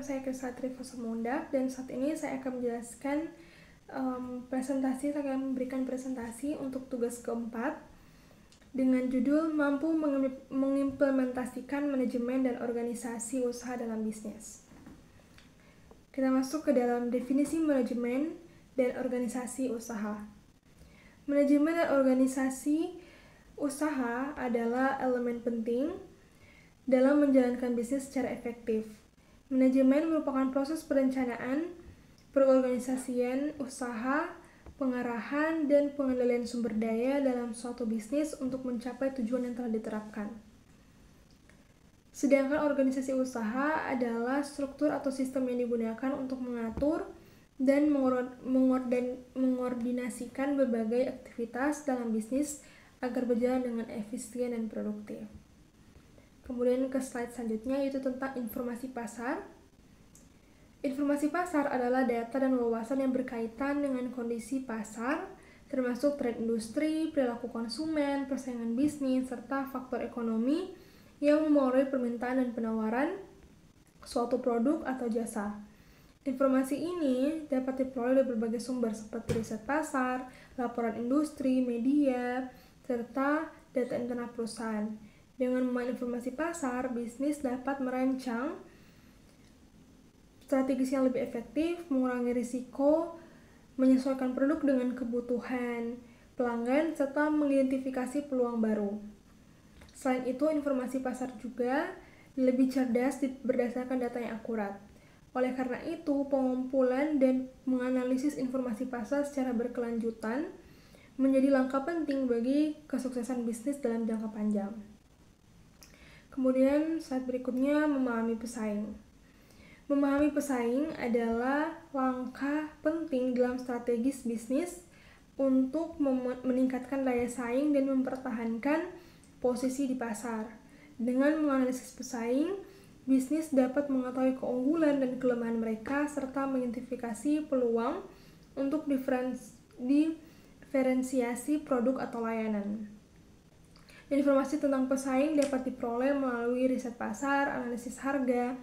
saya Krisatri Fosamondak dan saat ini saya akan menjelaskan saya akan memberikan presentasi untuk tugas keempat dengan judul mampu mengimplementasikan manajemen dan organisasi usaha dalam bisnis. Kita masuk ke dalam definisi manajemen dan organisasi usaha. Manajemen dan organisasi usaha adalah elemen penting dalam menjalankan bisnis secara efektif. Manajemen merupakan proses perencanaan, perorganisasian usaha, pengarahan, dan pengendalian sumber daya dalam suatu bisnis untuk mencapai tujuan yang telah diterapkan. Sedangkan organisasi usaha adalah struktur atau sistem yang digunakan untuk mengatur dan mengordinasikan berbagai aktivitas dalam bisnis agar berjalan dengan efisien dan produktif. Kemudian ke slide selanjutnya yaitu tentang informasi pasar. Informasi pasar adalah data dan wawasan yang berkaitan dengan kondisi pasar, termasuk tren industri, perilaku konsumen, persaingan bisnis, serta faktor ekonomi yang mempengaruhi permintaan dan penawaran suatu produk atau jasa. Informasi ini dapat diperoleh dari berbagai sumber seperti riset pasar, laporan industri, media, serta data internal perusahaan. Dengan memahami informasi pasar, bisnis dapat merancang strategis yang lebih efektif, mengurangi risiko, menyesuaikan produk dengan kebutuhan pelanggan, serta mengidentifikasi peluang baru. Selain itu, informasi pasar juga lebih cerdas berdasarkan data yang akurat. Oleh karena itu, pengumpulan dan menganalisis informasi pasar secara berkelanjutan menjadi langkah penting bagi kesuksesan bisnis dalam jangka panjang. Kemudian slide berikutnya memahami pesaing. Memahami pesaing adalah langkah penting dalam strategis bisnis untuk meningkatkan daya saing dan mempertahankan posisi di pasar. Dengan menganalisis pesaing, bisnis dapat mengetahui keunggulan dan kelemahan mereka serta mengidentifikasi peluang untuk diferensiasi produk atau layanan. Informasi tentang pesaing dapat diperoleh melalui riset pasar, analisis harga,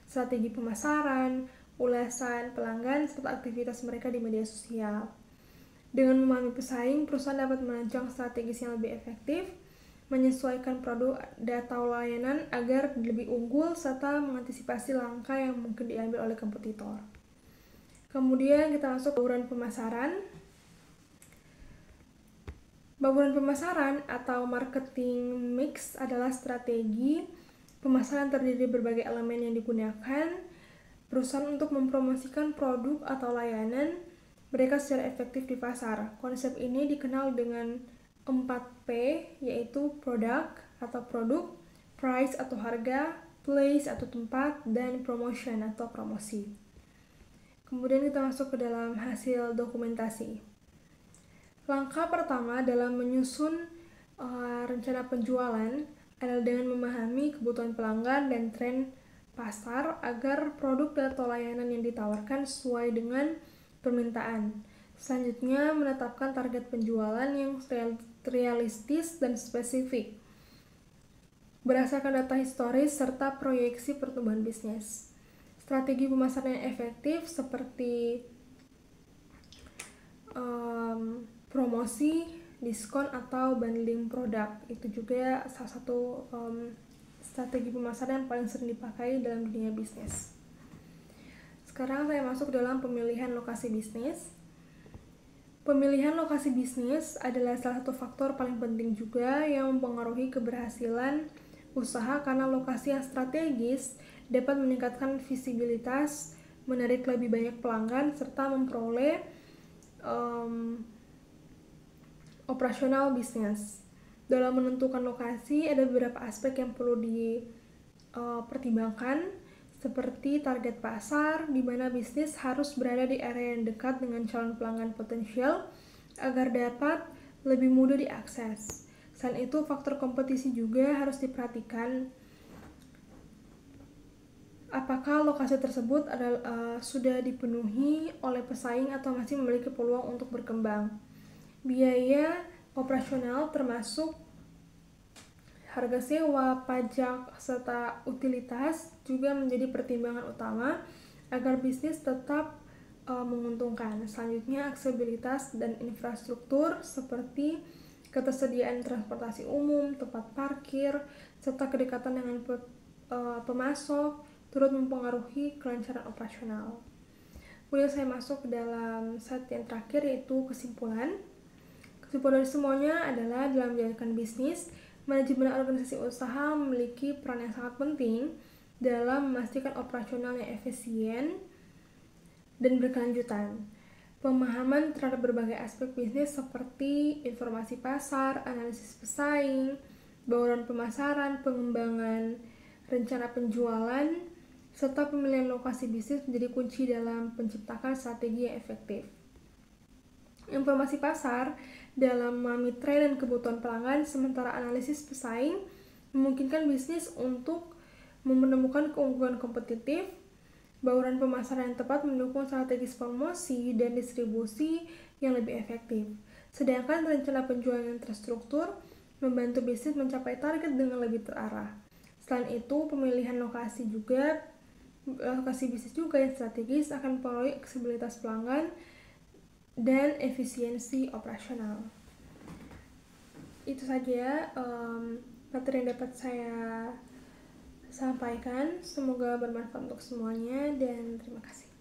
strategi pemasaran, ulasan pelanggan, serta aktivitas mereka di media sosial. Dengan memahami pesaing, perusahaan dapat merancang strategis yang lebih efektif, menyesuaikan produk atau layanan agar lebih unggul, serta mengantisipasi langkah yang mungkin diambil oleh kompetitor. Kemudian kita masuk ke bauran pemasaran. Bauran pemasaran atau marketing mix adalah strategi pemasaran terdiri dari berbagai elemen yang digunakan perusahaan untuk mempromosikan produk atau layanan mereka secara efektif di pasar. Konsep ini dikenal dengan 4P, yaitu product atau produk, price atau harga, place atau tempat, dan promotion atau promosi. Kemudian kita masuk ke dalam hasil dokumentasi. Langkah pertama dalam menyusun rencana penjualan adalah dengan memahami kebutuhan pelanggan dan tren pasar agar produk atau layanan yang ditawarkan sesuai dengan permintaan. Selanjutnya, menetapkan target penjualan yang realistis dan spesifik berdasarkan data historis serta proyeksi pertumbuhan bisnis. Strategi pemasaran yang efektif seperti promosi, diskon, atau bundling produk itu juga salah satu strategi pemasaran yang paling sering dipakai dalam dunia bisnis. Sekarang saya masuk dalam pemilihan lokasi bisnis. Pemilihan lokasi bisnis adalah salah satu faktor paling penting juga yang mempengaruhi keberhasilan usaha karena lokasi yang strategis dapat meningkatkan visibilitas, menarik lebih banyak pelanggan, serta memperoleh operasional bisnis. Dalam menentukan lokasi ada beberapa aspek yang perlu dipertimbangkan seperti target pasar, di mana bisnis harus berada di area yang dekat dengan calon pelanggan potensial agar dapat lebih mudah diakses. Selain itu, faktor kompetisi juga harus diperhatikan. Apakah lokasi tersebut sudah dipenuhi oleh pesaing atau masih memiliki peluang untuk berkembang? Biaya operasional termasuk Harga sewa, pajak, serta utilitas juga menjadi pertimbangan utama agar bisnis tetap menguntungkan. Selanjutnya, aksesibilitas dan infrastruktur seperti ketersediaan transportasi umum, tempat parkir, serta kedekatan dengan pemasok turut mempengaruhi kelancaran operasional. Kemudian saya masuk ke dalam slide yang terakhir, yaitu kesimpulan. Kesimpulan dari semuanya adalah dalam menjalankan bisnis, manajemen organisasi usaha memiliki peran yang sangat penting dalam memastikan operasional yang efisien dan berkelanjutan. Pemahaman terhadap berbagai aspek bisnis seperti informasi pasar, analisis pesaing, bauran pemasaran, pengembangan, rencana penjualan, serta pemilihan lokasi bisnis menjadi kunci dalam menciptakan strategi yang efektif. Informasi pasar dalam memahami tren dan kebutuhan pelanggan, sementara analisis pesaing memungkinkan bisnis untuk menemukan keunggulan kompetitif. Bauran pemasaran yang tepat mendukung strategis promosi dan distribusi yang lebih efektif. Sedangkan rencana penjualan yang terstruktur membantu bisnis mencapai target dengan lebih terarah. Selain itu, pemilihan lokasi bisnis juga yang strategis akan mempengaruhi aksesibilitas pelanggan dan efisiensi operasional. Itu saja materi yang dapat saya sampaikan. Semoga bermanfaat untuk semuanya dan terima kasih.